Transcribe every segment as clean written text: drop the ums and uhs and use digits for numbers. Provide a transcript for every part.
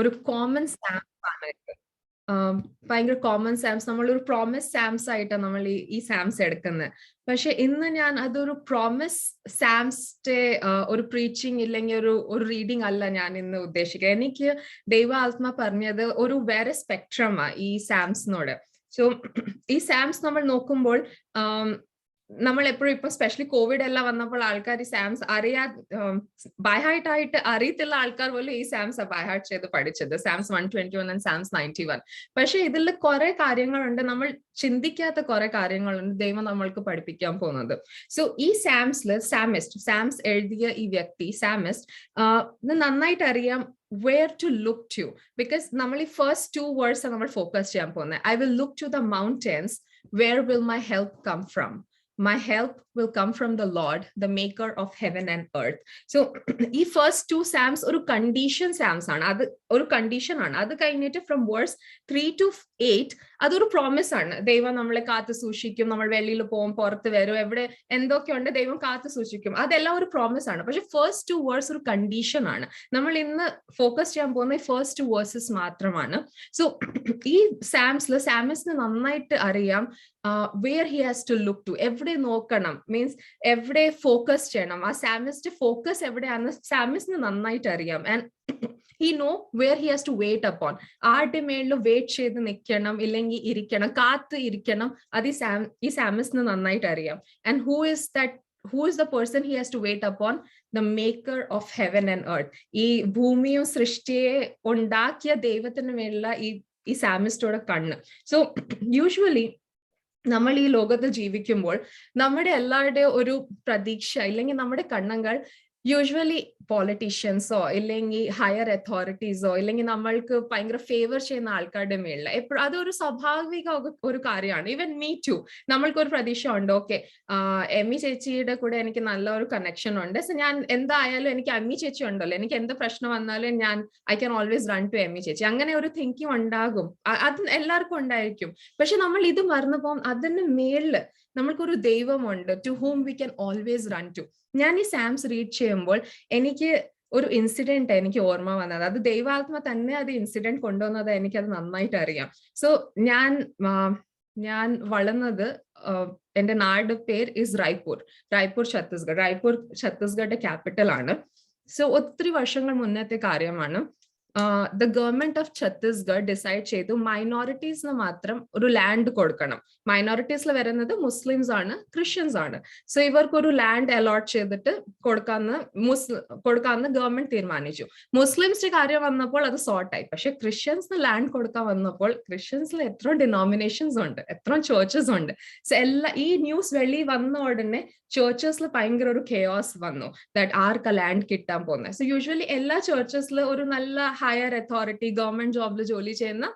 ഒരു കോമൺ സ്റ്റാംസ് ആണ് ഇത്. ഭയങ്കര കോമൺ സാംസ്, നമ്മളൊരു പ്രോമിസ് സാംസ് ആയിട്ടാണ് നമ്മൾ ഈ സാംസ് എടുക്കുന്നത്. പക്ഷെ ഇന്ന് ഞാൻ അതൊരു പ്രോമിസ് സാംസിന്റെ ഒരു പ്രീച്ചിങ് ഇല്ലെങ്കിൽ ഒരു റീഡിങ് അല്ല ഞാൻ ഇന്ന് ഉദ്ദേശിക്കുക. എനിക്ക് ദൈവാത്മ പറഞ്ഞത് ഒരു വേറെ സ്പെക്ട്രമാ ഈ സാംസിനോട്. സോ ഈ സാംസ് നമ്മൾ നോക്കുമ്പോൾ നമ്മൾ എപ്പോഴും ഇപ്പൊ സ്പെഷ്യലി കോവിഡ് എല്ലാം വന്നപ്പോൾ ആൾക്കാർ ഈ സാംസ് ബൈഹാർട്ട് ആയിട്ട് അറിയത്തുള്ള ആൾക്കാർ പോലും ഈ സാംസ് ബൈഹാർട്ട് ചെയ്ത് പഠിച്ചത്, സാംസ് 121 ആൻഡ് സാംസ് 91. പക്ഷെ ഇതിൽ കുറെ കാര്യങ്ങളുണ്ട്, നമ്മൾ ചിന്തിക്കാത്ത കുറെ കാര്യങ്ങളുണ്ട് ദൈവം നമ്മൾക്ക് പഠിപ്പിക്കാൻ പോകുന്നത്. സോ ഈ സാംസില് സാംസ് എഴുതിയ ഈ വ്യക്തി നന്നായിട്ട് അറിയാം where to look to, because നമ്മൾ ഈ first 2 words നമ്മൾ ഫോക്കസ് ചെയ്യാൻ പോകുന്നത്. I will look to the mountains, where will my help come from? My help will come from the Lord, the maker of heaven and earth. So ഈ first 2 psalms ഒരു condition psalms ആണ്. അത് ഒരു condition ആണ്. അത് കഴിഞ്ഞിട്ട് from verse 3 to 8 അതൊരു promise ആണ്. ദൈവം നമ്മളെ കാത്തു സൂക്ഷിക്കും, നമ്മൾ വെളിയിൽ പോകും, പുറത്ത് വരും, എവിടെ എന്തൊക്കെയുണ്ട് ദൈവം കാത്തു സൂക്ഷിക്കും, അതെല്ലാം ഒരു promise ആണ്. പക്ഷെ first 2 words ഒരു condition ആണ്. നമ്മൾ ഇന്ന് ഫോക്കസ് ചെയ്യാൻ പോകുന്ന first 2 verses മാത്രമാണ്. സോ ഈ സാംസിന് നന്നായിട്ട് അറിയാം where he has to look to, എവിടെ നോക്കണം, മീൻസ് എവിടെ ഫോക്കസ് ചെയ്യണം, ആ സാമിസ്റ്റ് ഫോക്കസ് എവിടെയാണെന്ന് സാമിസ്റ്റിന് നന്നായിട്ട് അറിയാം. And he know where he has to wait upon, ആരുടെ മേളിൽ വെയിറ്റ് ചെയ്ത് നിൽക്കണം, ഇല്ലെങ്കിൽ ഇരിക്കണം, കാത്ത് ഇരിക്കണം, അത് ഈ സാമിസ്റ്റിന് നന്നായിട്ട് അറിയാം. And who is the person he has to wait upon? The maker of heaven and earth. ഈ ഭൂമിയും സൃഷ്ടിയെ ഉണ്ടാക്കിയ ദൈവത്തിന് മേലുള്ള ഈ സാമിസ്റ്റോടെ കണ്ണ്. സോ യൂഷ്വലി നമ്മൾ ഈ ലോകത്ത് ജീവിക്കുമ്പോൾ നമ്മുടെ എല്ലാവരുടെയും ഒരു പ്രതീക്ഷ ഇല്ലെങ്കിൽ നമ്മുടെ കണ്ണുകൾ യൂഷ്വലി പോളിറ്റീഷ്യൻസോ ഇല്ലെങ്കിൽ ഹയർ അതോറിറ്റീസോ ഇല്ലെങ്കിൽ നമ്മൾക്ക് ഭയങ്കര ഫേവർ ചെയ്യുന്ന ആൾക്കാരുടെ മേളിൽ എപ്പോഴും അതൊരു സ്വാഭാവിക ഒരു കാര്യമാണ്. ഈവൻ മീ ടു, നമ്മൾക്കൊരു പ്രതീക്ഷ ഉണ്ട്, ഓക്കെ എമ്മി ചേച്ചിയുടെ കൂടെ എനിക്ക് നല്ല ഒരു കണക്ഷൻ ഉണ്ട്, സോ ഞാൻ എന്തായാലും എനിക്ക് അമ്മി ചേച്ചി ഉണ്ടല്ലോ, എനിക്ക് എന്ത് പ്രശ്നം വന്നാലും I can always run to Emmy ചേച്ചി, അങ്ങനെ ഒരു തിങ്കിങ് ഉണ്ടാകും, അത് എല്ലാവർക്കും ഉണ്ടായിരിക്കും. പക്ഷെ നമ്മൾ ഇത് മറന്നപ്പോൾ അതിന് മേളില് നമ്മൾക്കൊരു ദൈവമുണ്ട്, to whom we can always run to. ഞാൻ ഈ സാംസ് റീഡ് ചെയ്യുമ്പോൾ എനിക്ക് ഒരു ഇൻസിഡന്റ് എനിക്ക് ഓർമ്മ വന്നത്, അത് ദൈവാത്മ തന്നെ അത് ഇൻസിഡന്റ് കൊണ്ടുവന്നത് എനിക്കത് നന്നായിട്ട് അറിയാം. സോ ഞാൻ വളർന്നത്, എന്റെ നാട് പേര് ഇസ് റായ്പൂർ ഛത്തീസ്ഗഡ് ക്യാപിറ്റൽ ആണ്. സോ ഒത്തിരി വർഷങ്ങൾ മുന്നത്തെ കാര്യമാണ്. the government of Chhattisgarh decide ചെയ്തു മൈനോറിറ്റീസിന് മാത്രം ഒരു ലാൻഡ് കൊടുക്കണം. മൈനോറിറ്റീസിൽ വരുന്നത് മുസ്ലിംസ് ആണ്, ക്രിസ്ത്യൻസ് ആണ്. സോ ഇവർക്ക് ഒരു ലാൻഡ് അലോട്ട് ചെയ്തിട്ട് കൊടുക്കാന്ന് ഗവൺമെന്റ് തീരുമാനിച്ചു. മുസ്ലിംസിന്റെ കാര്യം വന്നപ്പോൾ അത് സോർട്ടായി. പക്ഷെ ക്രിസ്ത്യൻസിന് ലാൻഡ് കൊടുക്കാൻ വന്നപ്പോൾ ക്രിസ്ത്യൻസിൽ എത്ര ഡിനോമിനേഷൻസ് ഉണ്ട്, എത്ര ചേർച്ചസ് ഉണ്ട്. സോ ഈ ന്യൂസ് വെളിയിൽ വന്ന ഉടനെ ചേർച്ചസിൽ ഭയങ്കര ഒരു കെയോസ് വന്നു, ദാറ്റ് ആർക്കാ ലാൻഡ് കിട്ടാൻ പോകുന്നത്. സോ യൂഷ്വലി എല്ലാ ചേർച്ചസിൽ ഒരു നല്ല ഹയർ അതോറിറ്റി ഗവൺമെന്റ് ജോബിൽ ജോലി ചെയ്യുന്ന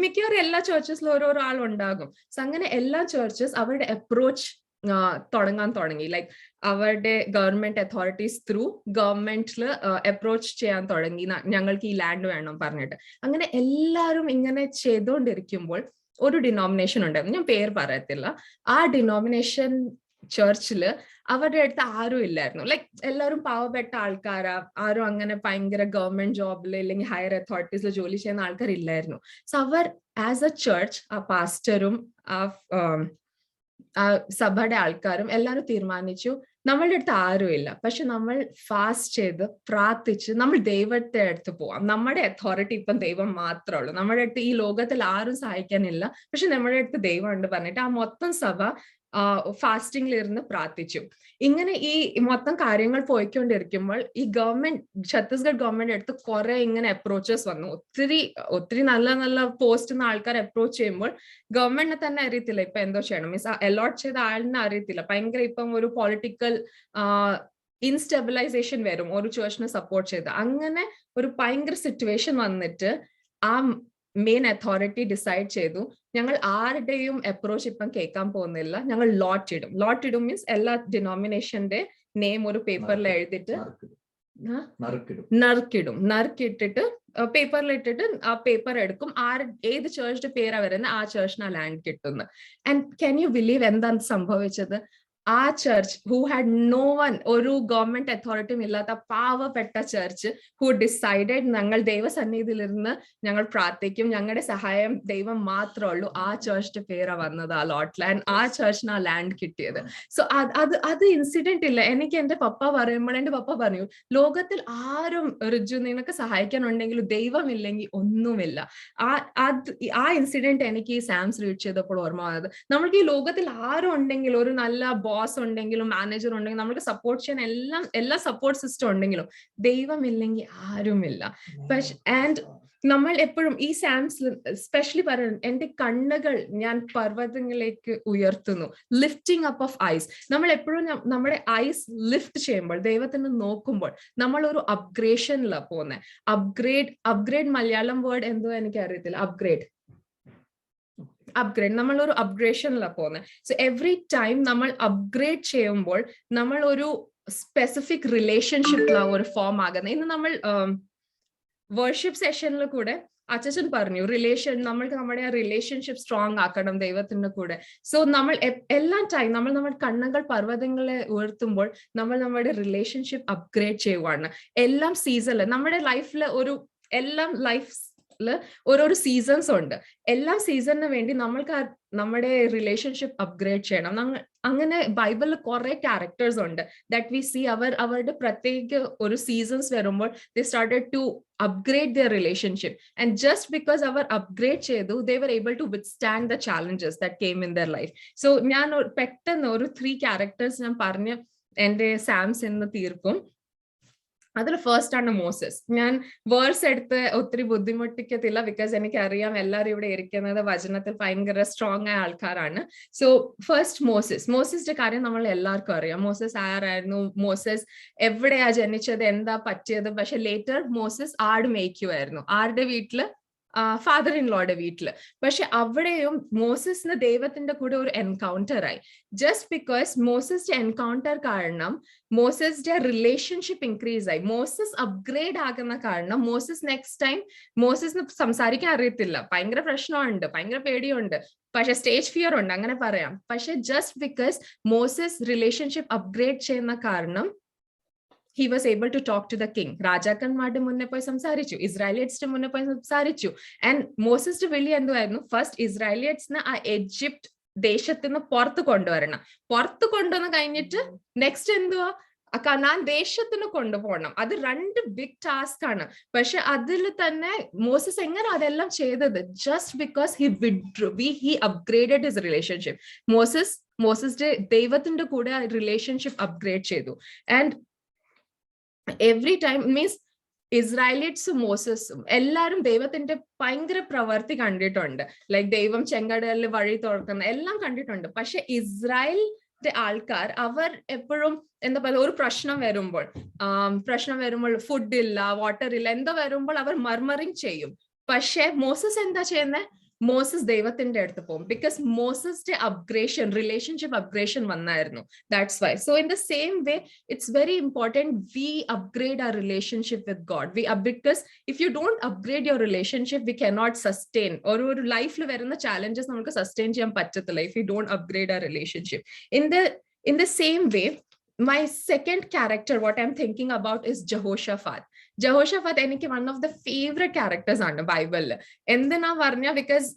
മിക്കവാറും എല്ലാ ചേർച്ചസിലും ഓരോരോ ആളുണ്ടാകും. സോ അങ്ങനെ എല്ലാ ചേർച്ചസ് അവരുടെ അപ്രോച്ച് തുടങ്ങി, ലൈക്ക് അവരുടെ ഗവൺമെന്റ് അതോറിറ്റീസ് ത്രൂ ഗവൺമെന്റിൽ അപ്രോച്ച് ചെയ്യാൻ തുടങ്ങി, ഞങ്ങൾക്ക് ഈ ലാൻഡ് വേണം പറഞ്ഞിട്ട്. അങ്ങനെ എല്ലാവരും ഇങ്ങനെ ചെയ്തുകൊണ്ടിരിക്കുമ്പോൾ ഒരു ഡിനോമിനേഷൻ ഉണ്ടായിരുന്നു, ഞാൻ പേര് പറയത്തില്ല. ആ ഡിനോമിനേഷൻ ചർച്ചില് അവരുടെ അടുത്ത് ആരും ഇല്ലായിരുന്നു. ലൈക്ക് എല്ലാവരും പാവപ്പെട്ട ആൾക്കാരാ, ആരും അങ്ങനെ ഭയങ്കര ഗവൺമെന്റ് ജോബില് അല്ലെങ്കിൽ ഹയർ അതോറിറ്റീസിൽ ജോലി ചെയ്യുന്ന ആൾക്കാരില്ലായിരുന്നു. സോ അവർ ആസ് എ ചർച്ച്, ആ പാസ്റ്ററും ആ സഭയുടെ ആൾക്കാരും എല്ലാവരും തീരുമാനിച്ചു, നമ്മളുടെ അടുത്ത് ആരും ഇല്ല, പക്ഷെ നമ്മൾ ഫാസ്റ്റ് ചെയ്ത് പ്രാർത്ഥിച്ച് നമ്മൾ ദൈവത്തെ അടുത്ത് പോവാം. നമ്മുടെ അതോറിറ്റി ഇപ്പം ദൈവം മാത്രമേ ഉള്ളൂ, നമ്മുടെ അടുത്ത് ഈ ലോകത്തിൽ ആരും സഹായിക്കാനില്ല, പക്ഷെ നമ്മുടെ അടുത്ത് ദൈവം ഉണ്ട് പറഞ്ഞിട്ട് ആ മൊത്തം സഭ ഫാസ്റ്റിംഗിൽ ഇരുന്ന് പ്രാർത്ഥിച്ചു. ഇങ്ങനെ ഈ മൊത്തം കാര്യങ്ങൾ പോയിക്കൊണ്ടിരിക്കുമ്പോൾ ഈ ഛത്തീസ്ഗഡ് ഗവൺമെന്റ് അടുത്ത് കുറെ ഇങ്ങനെ അപ്രോച്ചസ് വന്നു. ഒത്തിരി നല്ല പോസ്റ്റ് ആൾക്കാർ അപ്രോച്ച് ചെയ്യുമ്പോൾ ഗവൺമെന്റിനെ തന്നെ അറിയത്തില്ല ഇപ്പൊ എന്തോ ചെയ്യണം, മീൻസ് അലോട്ട് ചെയ്ത ആളിനെ അറിയത്തില്ല. ഭയങ്കര ഇപ്പം ഒരു പൊളിറ്റിക്കൽ ഇൻസ്റ്റെബിലൈസേഷൻ വരും ഒരു ചേർച്ചിനെ സപ്പോർട്ട് ചെയ്ത്. അങ്ങനെ ഒരു ഭയങ്കര സിറ്റുവേഷൻ വന്നിട്ട് ആ മെയിൻ അതോറിറ്റി ഡിസൈഡ് ചെയ്തു, ഞങ്ങൾ ആരുടെയും അപ്രോച്ച് ഇപ്പം കേൾക്കാൻ പോകുന്നില്ല, ഞങ്ങൾ ലോട്ട് ഇടും മീൻസ് എല്ലാ ഡിനോമിനേഷന്റെ നെയിം ഒരു പേപ്പറിൽ എഴുതിട്ട് നറുക്കിട്ടിട്ട് പേപ്പറിൽ ഇട്ടിട്ട് ആ പേപ്പർ എടുക്കും, ഏത് ചേർച്ചിന്റെ പേരാ വരുന്നത് ആ ചേർച്ചിന് ആ ലാൻഡ് കിട്ടുന്നു. ആൻഡ് ക്യാൻ യു ബിലീവ് എന്താണ് സംഭവിച്ചത്? ആ church who had no one, ഒരു ഗവൺമെന്റ് അതോറിറ്റിയും ഇല്ലാത്ത പാവപ്പെട്ട ചർച്ച് ഹു ഡിസൈഡഡ് ഞങ്ങൾ ദൈവസന്നിധിയിലിരുന്ന് ഞങ്ങൾ പ്രാർത്ഥിക്കും, ഞങ്ങളുടെ സഹായം ദൈവം മാത്രമേ ഉള്ളൂ. ആ ചർച്ചിന്റെ പേരാ വന്നത് ആ ലോട്ട് ലാൻഡ്. ആ ചർച്ചിന് ആ ലാൻഡ് കിട്ടിയത്. സോ അത് ഇൻസിഡന്റ് ഇല്ല. എനിക്ക് എന്റെ പപ്പ പറയുമ്പോൾ എന്റെ പപ്പ പറഞ്ഞു, ലോകത്തിൽ ആരും റിജു നിനക്ക് സഹായിക്കാനുണ്ടെങ്കിലും ദൈവമില്ലെങ്കിൽ ഒന്നുമില്ല. ആ ഇൻസിഡന്റ് എനിക്ക് ഈ സാംസ് റീഡ് ചെയ്തപ്പോൾ ഓർമ്മ വന്നത്. നമ്മൾക്ക് ഈ ലോകത്തിൽ ആരും ഉണ്ടെങ്കിലും, ഒരു നല്ല ബോസ് ഉണ്ടെങ്കിലും മാനേജർ ഉണ്ടെങ്കിലും നമുക്ക് സപ്പോർട്ട് ചെയ്യാൻ എല്ലാ സപ്പോർട്ട് സിസ്റ്റം ഉണ്ടെങ്കിലും ദൈവമില്ലെങ്കിൽ ആരുമില്ല. പക്ഷെ ആൻഡ് നമ്മൾ എപ്പോഴും ഈ സാംസ് സ്പെഷ്യലി പറയുന്നത്, എന്റെ കണ്ണുകൾ ഞാൻ പർവ്വതങ്ങളിലേക്ക് ഉയർത്തുന്നു, ലിഫ്റ്റിംഗ് അപ്പ് ഓഫ് ഐസ്. നമ്മൾ എപ്പോഴും നമ്മുടെ ഐസ് ലിഫ്റ്റ് ചെയ്യുമ്പോൾ, ദൈവത്തിന് നോക്കുമ്പോൾ നമ്മൾ ഒരു അപ്ഗ്രേഷനിലാണ് പോകുന്നത്. അപ്ഗ്രേഡ് മലയാളം വേർഡ് എന്തോ എനിക്ക് അറിയത്തില്ല. അപ്ഗ്രേഡ് നമ്മൾ ഒരു അപ്ഗ്രേഷനിലാണ് പോകുന്നത്. സോ എവറി ടൈം നമ്മൾ അപ്ഗ്രേഡ് ചെയ്യുമ്പോൾ നമ്മൾ ഒരു സ്പെസിഫിക് റിലേഷൻഷിപ്പിലാണ് ഒരു ഫോം ആകുന്നത്. ഇന്ന് നമ്മൾ വർഷിപ്പ് സെഷനിൽ കൂടെ അച്ഛൻ പറഞ്ഞു നമ്മൾക്ക് നമ്മുടെ റിലേഷൻഷിപ്പ് സ്ട്രോങ് ആക്കണം ദൈവത്തിന്റെ കൂടെ. സോ നമ്മൾ എല്ലാ ടൈം നമ്മുടെ കണ്ണുകൾ പർവ്വതങ്ങളെ ഉയർത്തുമ്പോൾ നമ്മൾ നമ്മുടെ റിലേഷൻഷിപ്പ് അപ്ഗ്രേഡ് ചെയ്യുവാണ്. എല്ലാം സീസണില് നമ്മുടെ ലൈഫില് ഓരോരോ സീസൺസ് ഉണ്ട്. എല്ലാ സീസണിന് വേണ്ടി നമ്മൾക്ക് നമ്മുടെ റിലേഷൻഷിപ്പ് അപ്ഗ്രേഡ് ചെയ്യണം. അങ്ങനെ ബൈബിളിൽ കുറെ ക്യാരക്ടേഴ്സ് ഉണ്ട് ദാറ്റ് വി സീ അവരുടെ പ്രത്യേക ഒരു സീസൺസ് വരുമ്പോൾ they started to upgrade their relationship, and just because our upgrade chedu they were able to withstand the challenges that came in their life. So njan pettannu oru 3 characters njan parnja ende Psalms ennu തീർക്കും. അതിൽ first ആണ് Moses. ഞാൻ verse എടുത്ത് ഒത്തിരി ബുദ്ധിമുട്ടിക്കത്തില്ല, because എനിക്കറിയാം എല്ലാവരും ഇവിടെ ഇരിക്കുന്നത് വചനത്തിൽ ഭയങ്കര സ്ട്രോങ് ആയ ആൾക്കാരാണ്. സോ ഫസ്റ്റ് മോസസിന്റെ കാര്യം നമ്മൾ എല്ലാവർക്കും അറിയാം. മോസസ് ആരായിരുന്നു, മോസസ് എവിടെയാ ജനിച്ചത്, എന്താ പറ്റിയത്. പക്ഷെ ലേറ്റർ മോസസ് ആട് മേയ്ക്കുമായിരുന്നു. ആരുടെ വീട്ടില്? ഫാദർ ഇൻ ലോയുടെ വീട്ടില്. പക്ഷെ അവിടെയും മോസസിന് ദൈവത്തിന്റെ കൂടെ ഒരു എൻകൗണ്ടർ ആയി. ജസ്റ്റ് ബിക്കോസ് മോസസിന്റെ എൻകൗണ്ടർ കാരണം മോസസിന്റെ റിലേഷൻഷിപ്പ് ഇൻക്രീസ് ആയി. മോസസ് അപ്ഗ്രേഡ് ആകുന്ന കാരണം നെക്സ്റ്റ് ടൈം മോസസിന് സംസാരിക്കാൻ അറിയത്തില്ല, ഭയങ്കര പ്രശ്നമുണ്ട്, ഭയങ്കര പേടിയുണ്ട്, പക്ഷെ സ്റ്റേജ് ഫിയർ ഉണ്ട്, അങ്ങനെ പറയാം. പക്ഷെ just because Moses relationship upgrade ചെയ്യുന്ന കാരണം he was able to talk to the king. രാജാക്കന്മാരുടെ മുന്നേ പോയി സംസാരിച്ചു, ഇസ്രായേലിയറ്റ്സിന്റെ മുന്നേ പോയി സംസാരിച്ചു. ആൻഡ് മോസസിന്റെ വിളി എന്തുവായിരുന്നു? ഫസ്റ്റ് ഇസ്രായേലിയറ്റ്സിനെ ആ ഈജിപ്റ്റ് ദേശത്ത് നിന്ന് പുറത്ത് കൊണ്ടുവരണം. പുറത്ത് കൊണ്ടുവന്ന് കഴിഞ്ഞിട്ട് നെക്സ്റ്റ് എന്തുവാ? കനാൻ ദേശത്തിന് കൊണ്ടുപോകണം. അത് 2 ബിഗ് ടാസ്ക് ആണ്. പക്ഷെ അതിൽ തന്നെ മോസസ് എങ്ങനെ അതെല്ലാം ചെയ്തത്? Just because he upgraded his relationship. മോസസിന്റെ ദൈവത്തിന്റെ കൂടെ റിലേഷൻഷിപ്പ് അപ്ഗ്രേഡ് ചെയ്തു. ആൻഡ് എവറി ടൈം മീൻസ് ഇസ്രായേലിയറ്റ്സും മോസസും എല്ലാരും ദൈവത്തിന്റെ ഭയങ്കര പ്രവൃത്തി കണ്ടിട്ടുണ്ട്. ലൈക്ക് ദൈവം ചെങ്കടലിൽ വഴി തുറക്കുന്ന എല്ലാം കണ്ടിട്ടുണ്ട്. പക്ഷെ ഇസ്രായേലിന്റെ ആൾക്കാർ അവർ എപ്പോഴും എന്താ പറയുക, ഒരു പ്രശ്നം വരുമ്പോൾ ഫുഡ് ഇല്ല, വാട്ടർ ഇല്ല, എന്തോ വരുമ്പോൾ അവർ മർമറിങ് ചെയ്യും. പക്ഷെ മോസസ് എന്താ ചെയ്യുന്നത്? മോസസ് ദൈവത്തിന്റെ അടുത്ത് പോകും. ബിക്കോസ് മോസസിന്റെ അപ്ഗ്രേഷൻ, റിലേഷൻഷിപ്പ് അപ്ഗ്രേഷൻ വന്നായിരുന്നു. That's why. So in the same way it's very important we upgrade our relationship with God. Because if you don't upgrade your relationship we cannot sustain. ഒരു ലൈഫിൽ വരുന്ന challenges നമുക്ക് sustain ചെയ്യാൻ പറ്റത്തില്ല if you don't upgrade our relationship. In the same way my second character what I'm thinking about is Jehoshaphat. എനിക്ക് one of the favorite characters ആണ് ബൈബിളിൽ. എന്തിനാ പറഞ്ഞ? ബിക്കോസ്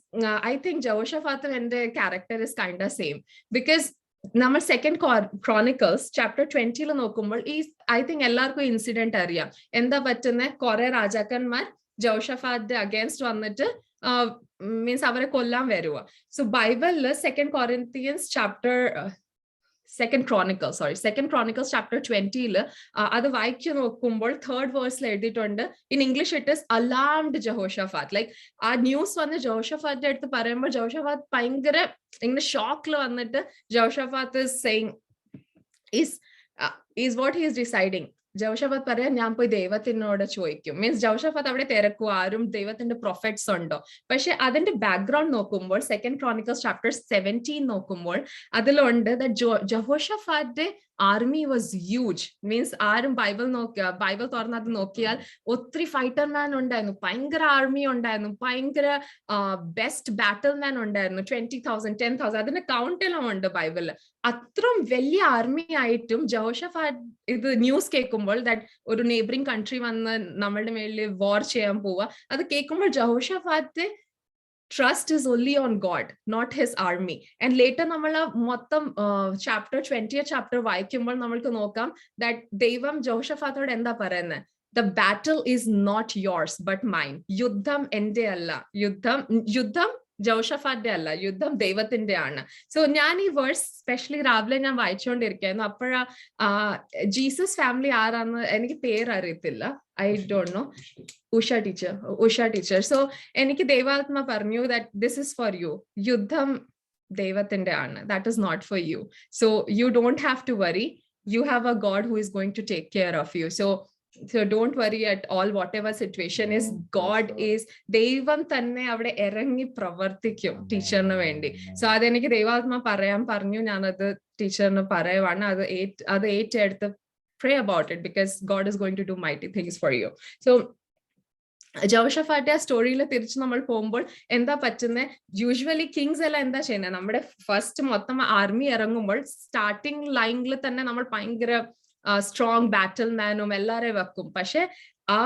I think Jehoshaphat എന്റെ character is kind of same. Because നമ്മൾ second Chronicles chapter 20 നോക്കുമ്പോൾ I think എല്ലാവർക്കും incident അറിയാം. എന്താ പറ്റുന്നത്? കുറെ രാജാക്കന്മാർ ജോഷഫാത്തിന്റെ അഗേൻസ്റ്റ് വന്നിട്ട് മീൻസ് അവരെ കൊല്ലാൻ വരുക. സോ ബൈബിളിൽ സെക്കൻഡ് Chronicles chapter 20 അത് വായിച്ചു നോക്കുമ്പോൾ 3rd വേഴ്സിൽ എഴുതിയിട്ടുണ്ട്. In English it is alarmed Jehoshaphat. Like ആ ന്യൂസ് വന്ന് ജോഷഫാത്തിന്റെ അടുത്ത് പറയുമ്പോൾ ജോഷഫാത്ത് ഭയങ്കര ഇങ്ങനെ ഷോക്കിൽ വന്നിട്ട് ജോഷഫാത്ത് is saying is what he is deciding. ജോഷഫാത്ത് പറയാൻ ഞാൻ പോയി ദൈവത്തിനോട് ചോദിക്കും. മീൻസ് ജോഷഫാത്ത് അവിടെ തിരക്കും ആരും ദൈവത്തിന്റെ പ്രൊഫറ്റ്സ് ഉണ്ടോ. പക്ഷെ അതിന്റെ ബാക്ക്ഗ്രൗണ്ട് നോക്കുമ്പോൾ സെക്കൻഡ് ക്രോണിക്കൽസ് ചാപ്റ്റർ 17 നോക്കുമ്പോൾ അതിലുണ്ട് ജഹോഷഫാത്തിന്റെ ആർമി വാസ് ഹ്യൂജ്. മീൻസ് ആരും ബൈബിൾ തുറന്നത് നോക്കിയാൽ ഒത്തിരി ഫൈറ്റർമാൻ ഉണ്ടായിരുന്നു, ഭയങ്കര ആർമി ഉണ്ടായിരുന്നു, ഭയങ്കര ബെസ്റ്റ് ബാറ്റിൽമാൻ ഉണ്ടായിരുന്നു. 20,000 10,000 അതിന്റെ കൗണ്ട് എല്ലാം ഉണ്ട് ബൈബിളിൽ. അത്രയും വലിയ ആർമി ആയിട്ടും ജോഷഫാറ്റ് ഇത് ന്യൂസ് കേൾക്കുമ്പോൾ ദാറ്റ് ഒരു നെയ്ബറിംഗ് കൺട്രി വന്ന് നമ്മളുടെ മേലിൽ വാർ ചെയ്യാൻ പോവുക, അത് കേൾക്കുമ്പോൾ ജോഷഫാറ്റ് trust is only on God, not his army. And later നമ്മൾ മൊത്തം chapter 20th chapter വായിക്കുമ്പോൾ നമ്മൾക്ക് നോക്കാം that ദൈവം ജോഷഫാത്തോട് എന്താ പറയുന്നത്? The battle is not yours but mine. യുദ്ധം എന്റെ അല്ല, യുദ്ധം ജോഷഫാന്റെ അല്ല, യുദ്ധം ദൈവത്തിന്റെ ആണ്. സോ ഞാൻ ഈ വേഴ്സ് സ്പെഷ്യലി രാവിലെ ഞാൻ വായിച്ചുകൊണ്ടിരിക്കുകയായിരുന്നു. അപ്പോഴാ ജീസസ് ഫാമിലി ആരാന്ന് എനിക്ക് പേരറിയത്തില്ല, I don't know. Usha teacher. So എനിക്ക് ദൈവാത്മ പറഞ്ഞു that this is for you, യുദ്ധം ദൈവത്തിന്റെ ആണ്, that is not for you. So you don't have to worry, you have a God who is going to take care of you. So don't worry at all, whatever situation is, God is, ദൈവം തന്നെ അവിടെ ഇറങ്ങി പ്രവർത്തിക്കും ടീച്ചറിന് വേണ്ടി. So അതെനിക്ക് ദൈവാത്മ പറയാൻ പറഞ്ഞു, ഞാനത് ടീച്ചറിന് പറയുവാണ്. അത് ഏറ്റെടുത്ത് pray about it because God is going to do mighty things for you. So ജോഷഫാറ്റ് ആ സ്റ്റോറിയിൽ തിരിച്ച് നമ്മൾ പോകുമ്പോൾ എന്താ പറ്റുന്നത്? യൂഷ്വലി കിങ്സ് എല്ലാം എന്താ ചെയ്യുന്നത്? നമ്മുടെ ഫസ്റ്റ് മൊത്തം ആർമി ഇറങ്ങുമ്പോൾ സ്റ്റാർട്ടിംഗ് ലൈനിൽ തന്നെ നമ്മൾ ഭയങ്കര സ്ട്രോങ് ബാറ്റിൽമാനും എല്ലാരെയും വെക്കും. പക്ഷെ ആ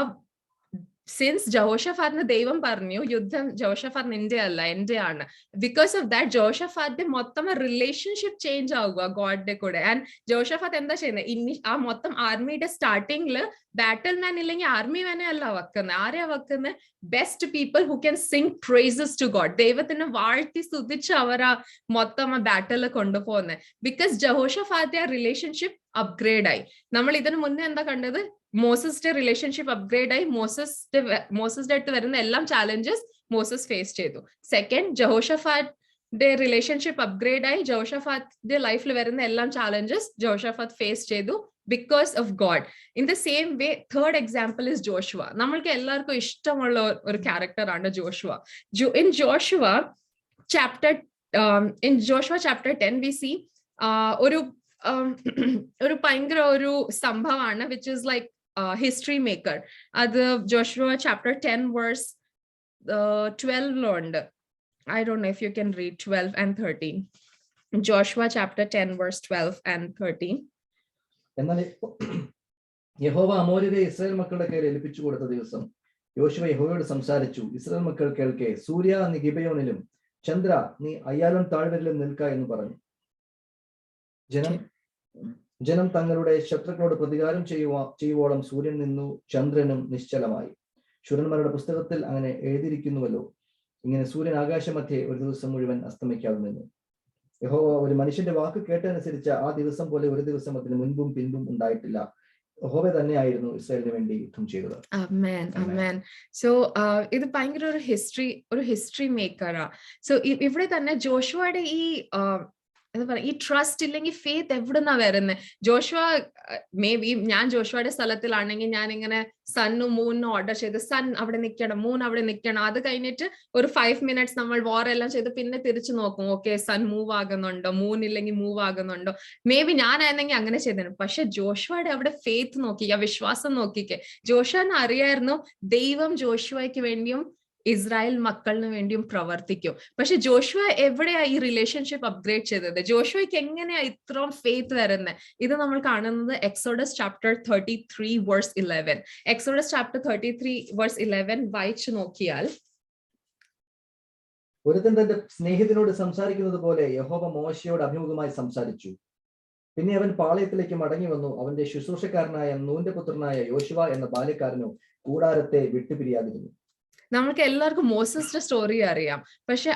സിൻസ് ജോഷഫാറ്റിന് ദൈവം പറഞ്ഞു യുദ്ധം ജോഷഫാറ്റ് നിന്റെ അല്ല എന്റെ ആണ്, ബിക്കോസ് ഓഫ് ദാറ്റ് ജോഷഫാറ്റ് മൊത്തം റിലേഷൻഷിപ്പ് ചേഞ്ച് ആവുക ഗോഡിന്റെ കൂടെ. ആൻഡ് ജോഷഫാറ്റ് എന്താ ചെയ്യുന്നത്? ആ മൊത്തം ആർമിയുടെ സ്റ്റാർട്ടിംഗില് ബാറ്റിൽമാൻ ഇല്ലെങ്കിൽ ആർമി മാനെ അല്ല വെക്കുന്നത്. ആരെയാ വെക്കുന്നത്? Best people who can sing praises to God. ദൈവത്തിന് വാഴ്ത്തി സ്തുതിച്ച് അവരാ മൊത്തം ആ ബാറ്റിൽ കൊണ്ടുപോകുന്നത്. ബിക്കോസ് ജോഷഫാറ്റ് ആ റിലേഷൻഷിപ്പ് അപ്ഗ്രേഡ് ആയി. നമ്മൾ ഇതിനു മുന്നേ എന്താ കണ്ടത്? മോസസിന്റെ റിലേഷൻഷിപ്പ് അപ്ഗ്രേഡ് ആയി. മോസസിന്റെ അടുത്ത് വരുന്ന എല്ലാം ചാലഞ്ചസ് മോസസ് ഫേസ് ചെയ്തു. സെക്കൻഡ്, ജോഷഫാറ്റിന്റെ റിലേഷൻഷിപ്പ് അപ്ഗ്രേഡ് ആയി. ജോഷഫാറ്റിന്റെ ലൈഫിൽ വരുന്ന എല്ലാം ചാലഞ്ചസ് ജോഷഫാറ്റ് ഫേസ് ചെയ്തു because of God. In the same way third example is Joshua. നമ്മൾക്ക് എല്ലാവർക്കും ഇഷ്ടമുള്ള ഒരു ക്യാരക്ടർ ആണ് Joshua. In Joshua chapter 10 we see ഒരു ഭയങ്കര ഒരു സംഭവമാണ് which is like history maker. അത് ജോഷുവ ചാപ്റ്റർ 10 വേഴ്സ് 12 ഉണ്ട്. I don't know if you can read 12 and 13. Joshua chapter 10 verse 12 and 13. എന്നാൽ യഹോവ അമോര്യരെ ഇസ്രായേൽ മക്കളുടെ കയ്യിൽ ഏൽപ്പിച്ചു കൊടുത്ത ദിവസം യോശുവ യഹോവയോട് സംസാരിച്ചു. ഇസ്രായേൽ മക്കൾ കേൾക്കെ, സൂര്യ നീ ഗിബയോനിലും ചന്ദ്ര നീ അയ്യാലും താഴ്വരയിലും നിൽക്ക എന്ന് പറഞ്ഞു. ജനം തങ്ങളുടെ ശത്രുക്കളോട് പ്രതികാരം ചെയ്യുവോളം സൂര്യൻ നിന്നു, ചന്ദ്രനും നിശ്ചലമായി. ശൂരന്മാരുടെ പുസ്തകത്തിൽ അങ്ങനെ എഴുതിയിരിക്കുന്നുവല്ലോ, ഇങ്ങനെ സൂര്യൻ ആകാശമധ്യേ ഒരു ദിവസം മുഴുവൻ അസ്തമിക്കാതെ നിന്നു. യഹോവ ഒരു മനുഷ്യന്റെ വാക്ക് കേട്ടനുസരിച്ച് ആ ദിവസം പോലെ ഒരു ദിവസം അതിന് മുൻപും പിൻപും ഉണ്ടായിട്ടില്ല. യഹോവ തന്നെയായിരുന്നു ഇസ്രായേലിന് വേണ്ടി യുദ്ധം ചെയ്തത്. ആമേൻ ആമേൻ. സോ ഇത് ഭയങ്കര ഒരു ഹിസ്റ്ററി മേക്കറാ. സോ ഇവിടെ തന്നെ ജോഷുവയുടെ ഈ ട്രസ്റ്റ് ഇല്ലെങ്കിൽ ഫെയ്ത്ത് എവിടുന്നാ വരുന്നത്? ജോഷുവ മേ ബി ഞാൻ ജോഷുവയുടെ സ്ഥലത്തിലാണെങ്കിൽ ഞാൻ ഇങ്ങനെ സണ്ണും മൂന്നും ഓർഡർ ചെയ്ത് സൺ അവിടെ നിൽക്കണം, മൂൺ അവിടെ നിൽക്കണം. അത് കഴിഞ്ഞിട്ട് ഒരു 5 minutes നമ്മൾ വാർ എല്ലാം ചെയ്ത് പിന്നെ തിരിച്ചു നോക്കും, ഓക്കെ സൺ മൂവ് ആകുന്നുണ്ടോ, മൂൺ ഇല്ലെങ്കിൽ മൂവ് ആകുന്നുണ്ടോ. മേ ബി ഞാനായിരുന്നെങ്കിൽ അങ്ങനെ ചെയ്തിരുന്നു. പക്ഷെ ജോഷുവയുടെ അവിടെ ഫെയ്ത്ത് നോക്കിക്ക, വിശ്വാസം നോക്കിക്കേ. ജോഷുവിന് അറിയായിരുന്നു ദൈവം ജോഷുവയ്ക്ക് വേണ്ടിയും ഇസ്രായേൽ മക്കളിന് വേണ്ടിയും പ്രവർത്തിക്കും. പക്ഷെ ജോഷുവ എവിടെയാ ഈ റിലേഷൻഷിപ്പ് അപ്ഗ്രേഡ് ചെയ്തത്? ജോഷുവയ്ക്ക് എങ്ങനെയാ ഇത്രയും ഫെയ്ത്ത് വരുന്നത്? ഇത് നമ്മൾ കാണുന്നത് Exodus chapter 33 verse 11. Exodus chapter 33 verse 11 വായിച്ചു നോക്കിയാൽ, ഒരുത്തൻ തന്റെ സ്നേഹിതനോട് സംസാരിക്കുന്നത് പോലെ യഹോവ മോശയോട് അഭിമുഖമായി സംസാരിച്ചു. പിന്നെ അവൻ പാളയത്തിലേക്ക് മടങ്ങി വന്നു. അവന്റെ ശുശ്രൂഷക്കാരനായ നൂന്റെ പുത്രനായ യോശുവ എന്ന ബാല്യക്കാരനോ കൂടാരത്തെ വിട്ടുപിരിയാതിരുന്നു. നമ്മൾക്ക് എല്ലാവർക്കും മോസസിന്റെ സ്റ്റോറി അറിയാം. പക്ഷെ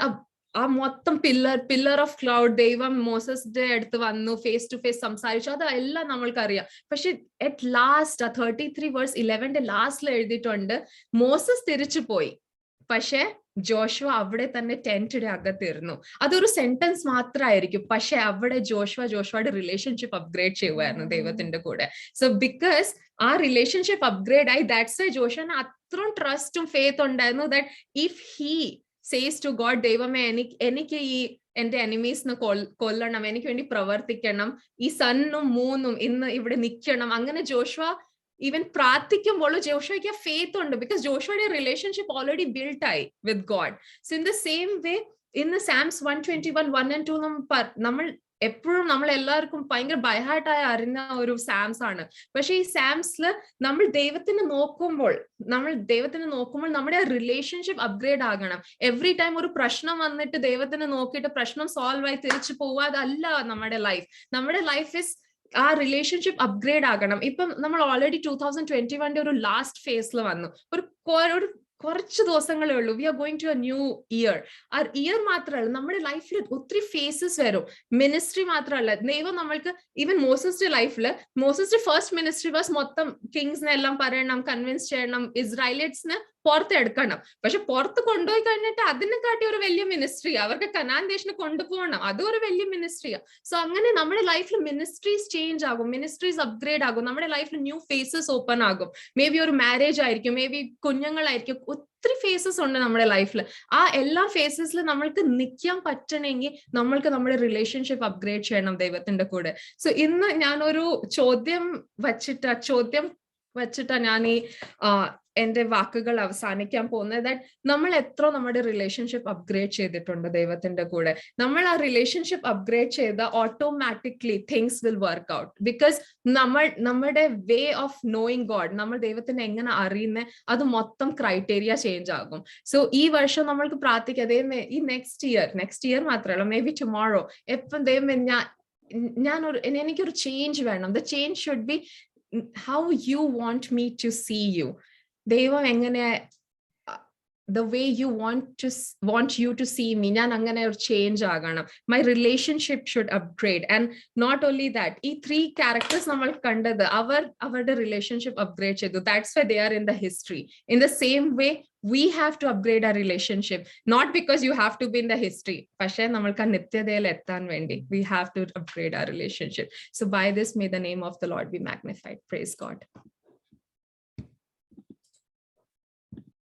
ആ മൊത്തം പില്ലർ ഓഫ് ക്ലൗഡ്, ദൈവം മോസസിന്റെ അടുത്ത് വന്നു, ഫേസ് ടു ഫേസ് സംസാരിച്ചു, അതെല്ലാം നമ്മൾക്ക് അറിയാം. പക്ഷെ അറ്റ് ലാസ്റ്റ് 33 വേഴ്സ് 11 ലാസ്റ്റിൽ എഴുതിയിട്ടുണ്ട് മോസസ് തിരിച്ചു പോയി, പക്ഷെ ജോഷുവ അവിടെ തന്നെ ടെന്റിന്റെ അകത്തിരുന്നു. അതൊരു സെന്റൻസ് മാത്രമായിരിക്കും, പക്ഷെ അവിടെ ജോഷുവയുടെ റിലേഷൻഷിപ്പ് അപ്ഗ്രേഡ് ചെയ്യുമായിരുന്നു ദൈവത്തിന്റെ കൂടെ. സോ ബിക്കോസ് ആ റിലേഷൻഷിപ്പ് അപ്ഗ്രേഡ് ആയി, ദാറ്റ്സ് വൈ ജോഷുവിന് അത്രയും ട്രസ്റ്റും ഫെയ്ത്ത് ഉണ്ടായിരുന്നു that if he says to God, ദൈവമേ എനിക്ക് ഈ എന്റെ എനിമീസിനെ കൊല്ലണം, എനിക്ക് വേണ്ടി പ്രവർത്തിക്കണം, ഈ സണ്ണും മൂന്നും ഇന്ന് ഇവിടെ നിൽക്കണം. അങ്ങനെ ജോഷുവ ഈവൻ പ്രാർത്ഥിക്കുമ്പോൾ ജോഷുവയ്ക്ക് ഫെയ്ത്ത് ഉണ്ട്, ബിക്കോസ് ജോഷുവയുടെ റിലേഷൻഷിപ്പ് ഓൾറെഡി ബിൽഡ് ആയി with God. So in the same വേ ഇന്ന് സാംസ് 121, 1 and 2 നമ്മൾ എപ്പോഴും നമ്മൾ എല്ലാവർക്കും ഭയങ്കര ബൈഹാർട്ടായി അറിഞ്ഞ ഒരു സാംസ് ആണ്. പക്ഷെ ഈ സാംസില് നമ്മൾ ദൈവത്തിന് നോക്കുമ്പോൾ നമ്മുടെ റിലേഷൻഷിപ്പ് അപ്ഗ്രേഡ് ആകണം. എവറി ടൈം ഒരു പ്രശ്നം വന്നിട്ട് ദൈവത്തിന് നോക്കിയിട്ട് പ്രശ്നം സോൾവ് ആയി തിരിച്ചു പോവാതല്ല നമ്മുടെ ലൈഫ് ഇസ് ആ റിലേഷൻഷിപ്പ് അപ്ഗ്രേഡ് ആകണം. ഇപ്പം നമ്മൾ ഓൾറെഡി 2021 ഒരു ലാസ്റ്റ് ഫേസിൽ വന്നു. ഒരു കുറച്ച് ദിവസങ്ങളേ ഉള്ളൂ. We are going to a new year. ആ ഇയർ മാത്രമല്ല, നമ്മുടെ ലൈഫിൽ ഒത്തിരി ഫേസസ് വരും. മിനിസ്ട്രി മാത്രമല്ല, ദൈവം നമ്മൾക്ക് ഈവൻ മോസസിന്റെ ലൈഫില് മോസസിന്റെ ഫസ്റ്റ് മിനിസ്ട്രി വാസ് മൊത്തം കിങ്സിനെ എല്ലാം പറയണം, കൺവിൻസ് ചെയ്യണം, ഇസ്രായേലിയറ്റ്സിന് പുറത്തെടുക്കണം. പക്ഷെ പുറത്ത് കൊണ്ടുപോയി കഴിഞ്ഞിട്ട് അതിനെക്കാട്ടി ഒരു വലിയ മിനിസ്ട്രി, അവർക്ക് കനാൻ ദേശത്തിന് കൊണ്ടുപോകണം, അതും ഒരു വലിയ മിനിസ്ട്രിയാ. സോ അങ്ങനെ നമ്മുടെ ലൈഫിൽ മിനിസ്ട്രീസ് ചേഞ്ച് ആകും, മിനിസ്ട്രീസ് അപ്ഗ്രേഡ് ആകും, നമ്മുടെ ലൈഫിൽ ന്യൂ ഫേസസ് ഓപ്പൺ ആകും. മേ ബി ഒരു മാരേജ് ആയിരിക്കും, മേ ബി കുഞ്ഞുങ്ങളായിരിക്കും, ഒത്തിരി ഫേസസ് ഉണ്ട് നമ്മുടെ ലൈഫിൽ. ആ എല്ലാ ഫേസസിൽ നമ്മൾക്ക് നിൽക്കാൻ പറ്റണമെങ്കിൽ നമ്മൾക്ക് നമ്മുടെ റിലേഷൻഷിപ്പ് അപ്ഗ്രേഡ് ചെയ്യണം ദൈവത്തിന്റെ കൂടെ. സോ ഇന്ന് ഞാനൊരു ചോദ്യം വച്ചിട്ടാ ഞാൻ ഈ എന്റെ വാക്കുകൾ അവസാനിക്കാൻ പോകുന്നത്. ദാറ്റ് നമ്മൾ എത്ര നമ്മുടെ റിലേഷൻഷിപ്പ് അപ്ഗ്രേഡ് ചെയ്തിട്ടുണ്ട് ദൈവത്തിന്റെ കൂടെ. നമ്മൾ ആ റിലേഷൻഷിപ്പ് അപ്ഗ്രേഡ് ചെയ്ത automatically things will work out. Because നമ്മുടെ വേ ഓഫ് നോയിങ് ഗോഡ്, നമ്മൾ ദൈവത്തിനെ എങ്ങനെ അറിയുന്നത്, അത് മൊത്തം ക്രൈറ്റീരിയ ചേഞ്ച് ആകും. സോ ഈ വർഷം നമ്മൾക്ക് പ്രാർത്ഥിക്കാം, ദൈവമേ ഈ നെക്സ്റ്റ് ഇയർ മാത്രമല്ല, മേ ബി ടുമോറോ, എപ്പം ദൈവമേ എനിക്കൊരു ചേഞ്ച് വേണം. The change should be how you want me to see you. ദൈവം എങ്ങനെ, the way you want you to see me, ഞാൻ അങ്ങനെ ഒരു ചേഞ്ച് ആകണം. My relationship should upgrade. And not only that, ഈ 3 characters നമ്മൾ കണ്ടത് അവരുടെ റിലേഷൻഷിപ്പ് അപ്ഗ്രേഡ് ചെയ്തു. That's why they are in the history. In the same way, we have to upgrade our relationship, not because you have to be in the history, പക്ഷേ നമ്മൾക്ക് ആ നിത്യതയിൽ എത്താൻ വേണ്ടി we have to upgrade our relationship. So by this, may the name of the Lord be magnified. Praise God.